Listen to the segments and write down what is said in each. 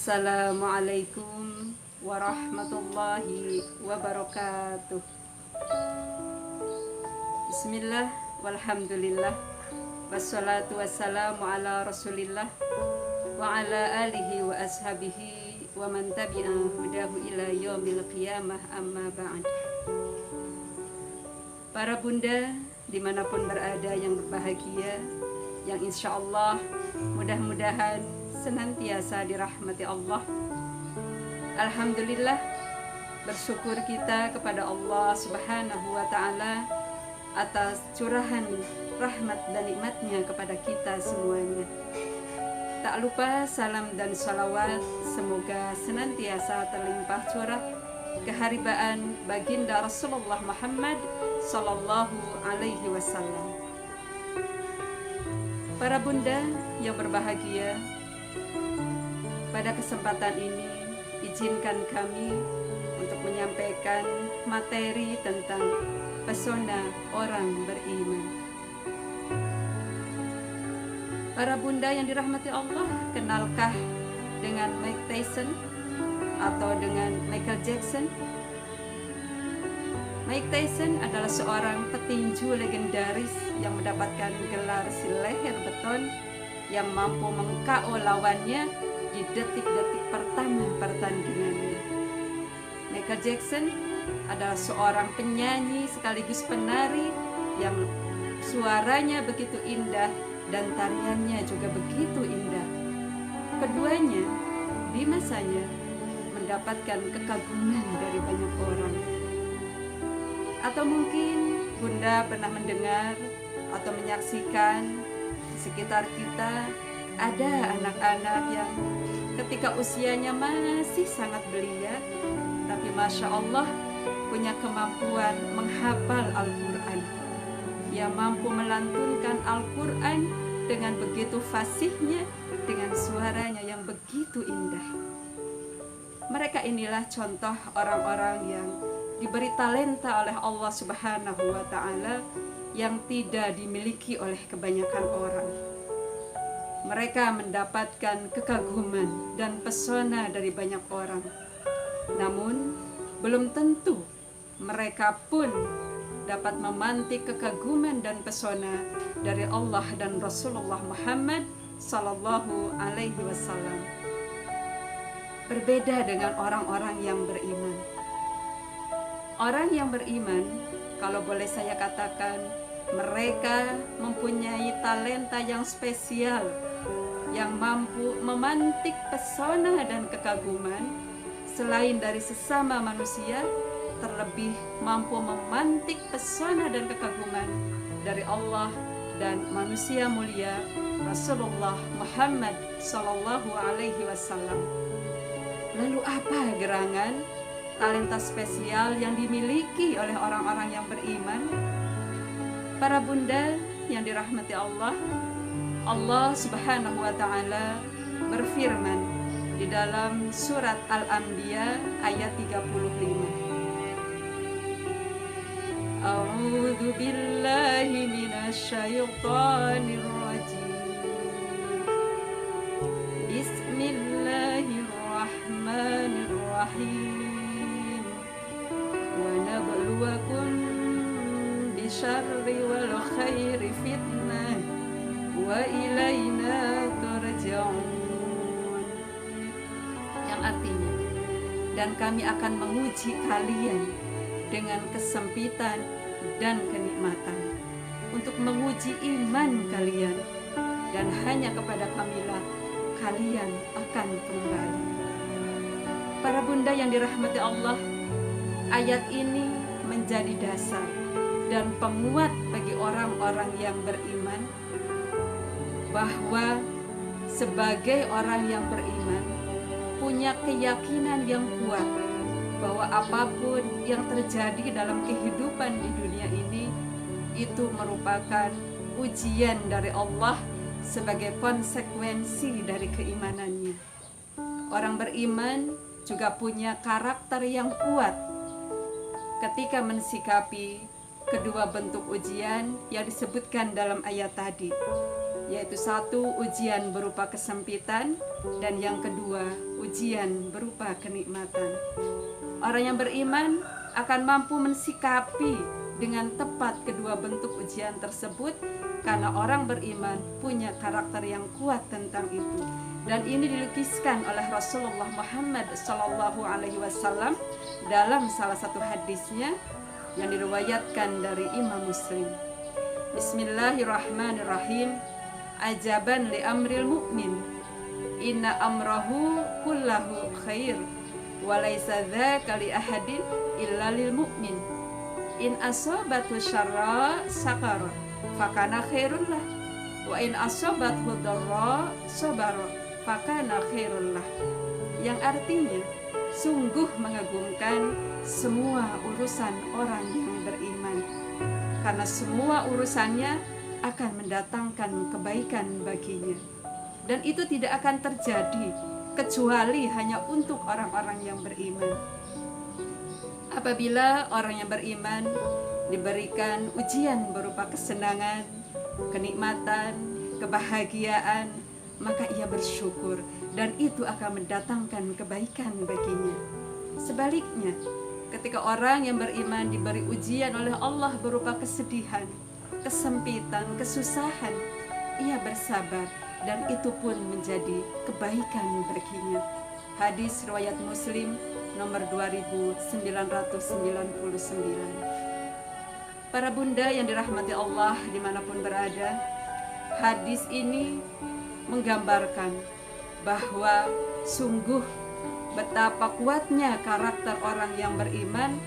Assalamualaikum warahmatullahi wabarakatuh. Bismillah, walhamdulillah, wassalatu wassalamu ala rasulillah wa ala alihi wa ashabihi wa man tabi'a hudahu ila yaumil qiyamah, amma ba'd. Para bunda dimanapun berada yang berbahagia, yang insya Allah mudah-mudahan senantiasa dirahmati Allah. Alhamdulillah, bersyukur kita kepada Allah Subhanahu wa Ta'ala atas curahan rahmat dan nikmatnya kepada kita semuanya. Tak lupa salam dan salawat semoga senantiasa terlimpah curah keharibaan baginda Rasulullah Muhammad Sallallahu Alaihi Wasallam. Para bunda yang berbahagia, pada kesempatan ini izinkan kami untuk menyampaikan materi tentang pesona orang beriman. Para bunda yang dirahmati Allah, kenalkah dengan Mike Tyson atau dengan Michael Jackson? Mike Tyson adalah seorang petinju legendaris yang mendapatkan gelar si leher beton yang mampu meng-KO lawannya di detik-detik pertama pertandingannya. Michael Jackson adalah seorang penyanyi sekaligus penari yang suaranya begitu indah dan tariannya juga begitu indah. Keduanya di masanya mendapatkan kekaguman dari banyak orang. Atau mungkin bunda pernah mendengar atau menyaksikan di sekitar kita ada anak-anak yang ketika usianya masih sangat belia, tapi Masya Allah punya kemampuan menghafal Al-Quran. Ia mampu melantunkan Al-Quran dengan begitu fasihnya, dengan suaranya yang begitu indah. Mereka inilah contoh orang-orang yang diberi talenta oleh Allah Subhanahu wa Ta'ala yang tidak dimiliki oleh kebanyakan orang. Mereka mendapatkan kekaguman dan pesona dari banyak orang. Namun, belum tentu mereka pun dapat memantik kekaguman dan pesona dari Allah dan Rasulullah Muhammad Sallallahu Alaihi Wasallam. Berbeda dengan orang-orang yang beriman. Orang yang beriman, kalau boleh saya katakan, mereka mempunyai talenta yang spesial yang mampu memantik pesona dan kekaguman selain dari sesama manusia, terlebih mampu memantik pesona dan kekaguman dari Allah dan manusia mulia Rasulullah Muhammad Sallallahu Alaihi Wasallam. Lalu apa gerangan talenta spesial yang dimiliki oleh orang-orang yang beriman? Para bunda yang dirahmati Allah, Allah Subhanahu wa Ta'ala berfirman di dalam surat Al-Anbiya ayat 35. A'udzu billahi minasyaitonir rajim. Bismillahirrahmanirrahim. Wa nabluwakum bisyarri wal khairi fitnah wa ilaina turja'un. Yang artinya, dan kami akan menguji kalian dengan kesempitan dan kenikmatan untuk menguji iman kalian, dan hanya kepada kamilah kalian akan kembali. Para bunda yang dirahmati Allah, ayat ini menjadi dasar dan penguat bagi orang-orang yang beriman bahwa sebagai orang yang beriman punya keyakinan yang kuat bahwa apapun yang terjadi dalam kehidupan di dunia ini itu merupakan ujian dari Allah sebagai konsekuensi dari keimanannya. Orang beriman juga punya karakter yang kuat ketika mensikapi kedua bentuk ujian yang disebutkan dalam ayat tadi, yaitu satu, ujian berupa kesempitan, dan yang kedua, ujian berupa kenikmatan. Orang yang beriman akan mampu mensikapi dengan tepat kedua bentuk ujian tersebut, karena orang beriman punya karakter yang kuat tentang itu. Dan ini dilukiskan oleh Rasulullah Muhammad SAW dalam salah satu hadisnya yang diriwayatkan dari Imam Muslim. Bismillahirrahmanirrahim. Ajaban li amril mu'min, inna amrahu kullahu khair, wa laysa dzaka li ahadin illa lil mu'min. In asabatu syarra sakara fakana khairul lah, wa in asabathu dharra sabara fakana khairul lah. Yang artinya, sungguh mengagumkan semua urusan orang yang beriman, karena semua urusannya akan mendatangkan kebaikan baginya, dan itu tidak akan terjadi kecuali hanya untuk orang-orang yang beriman. Apabila orang yang beriman diberikan ujian berupa kesenangan, kenikmatan, kebahagiaan, maka ia bersyukur, dan itu akan mendatangkan kebaikan baginya. Sebaliknya, ketika orang yang beriman diberi ujian oleh Allah berupa kesedihan, kesempitan, kesusahan, ia bersabar, dan itu pun menjadi kebaikan baginya. Hadis riwayat Muslim nomor 2999. Para bunda yang dirahmati Allah dimanapun berada, hadis ini menggambarkan bahwa sungguh betapa kuatnya karakter orang yang beriman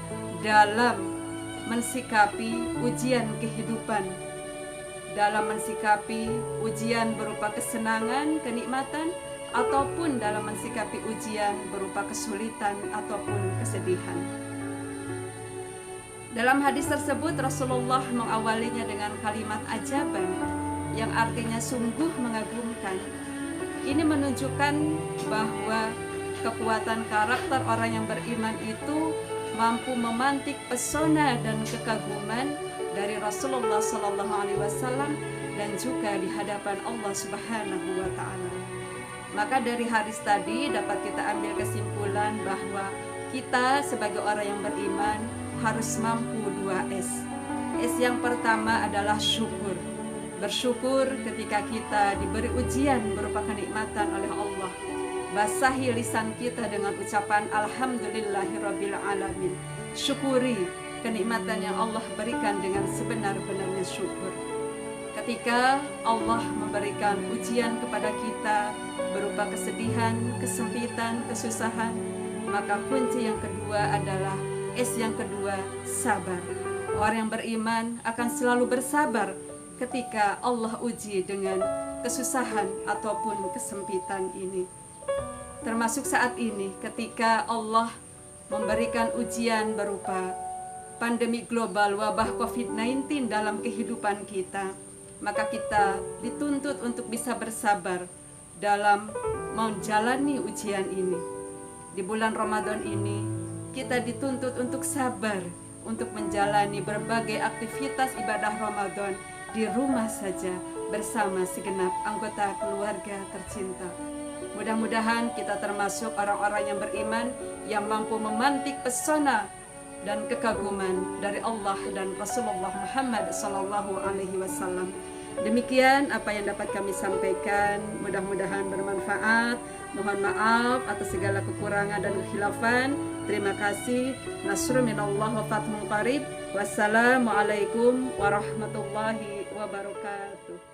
dalam mensikapi ujian kehidupan, dalam mensikapi ujian berupa kesenangan, kenikmatan, ataupun dalam mensikapi ujian berupa kesulitan ataupun kesedihan. Dalam hadis tersebut, Rasulullah mengawalinya dengan kalimat ajaban yang artinya sungguh mengagumkan. Ini menunjukkan bahwa kekuatan karakter orang yang beriman itu mampu memantik pesona dan kekaguman dari Rasulullah SAW dan juga di hadapan Allah Subhanahu wa Ta'ala. Maka dari hadis tadi dapat kita ambil kesimpulan bahwa kita sebagai orang yang beriman harus mampu 2S. S yang pertama adalah syukur. Bersyukur ketika kita diberi ujian berupa kenikmatan oleh Allah. Basahi lisan kita dengan ucapan Alhamdulillahirabbil alamin. Syukuri kenikmatan yang Allah berikan dengan sebenar-benarnya syukur. Ketika Allah memberikan ujian kepada kita berupa kesedihan, kesempitan, kesusahan, maka kunci yang kedua adalah S yang kedua, sabar. Orang yang beriman akan selalu bersabar ketika Allah uji dengan kesusahan ataupun kesempitan ini. Termasuk saat ini ketika Allah memberikan ujian berupa pandemi global wabah COVID-19 dalam kehidupan kita, maka kita dituntut untuk bisa bersabar dalam menjalani ujian ini. Di bulan Ramadan ini kita dituntut untuk sabar untuk menjalani berbagai aktivitas ibadah Ramadan di rumah saja bersama segenap anggota keluarga tercinta. Mudah-mudahan kita termasuk orang-orang yang beriman yang mampu memantik pesona dan kekaguman dari Allah dan Rasulullah Muhammad SAW. Demikian apa yang dapat kami sampaikan. Mudah-mudahan bermanfaat. Mohon maaf atas segala kekurangan dan kekhilafan. Terima kasih. Nasrun minallah wa fathun qarib. Wassalamualaikum warahmatullahi wabarakatuh.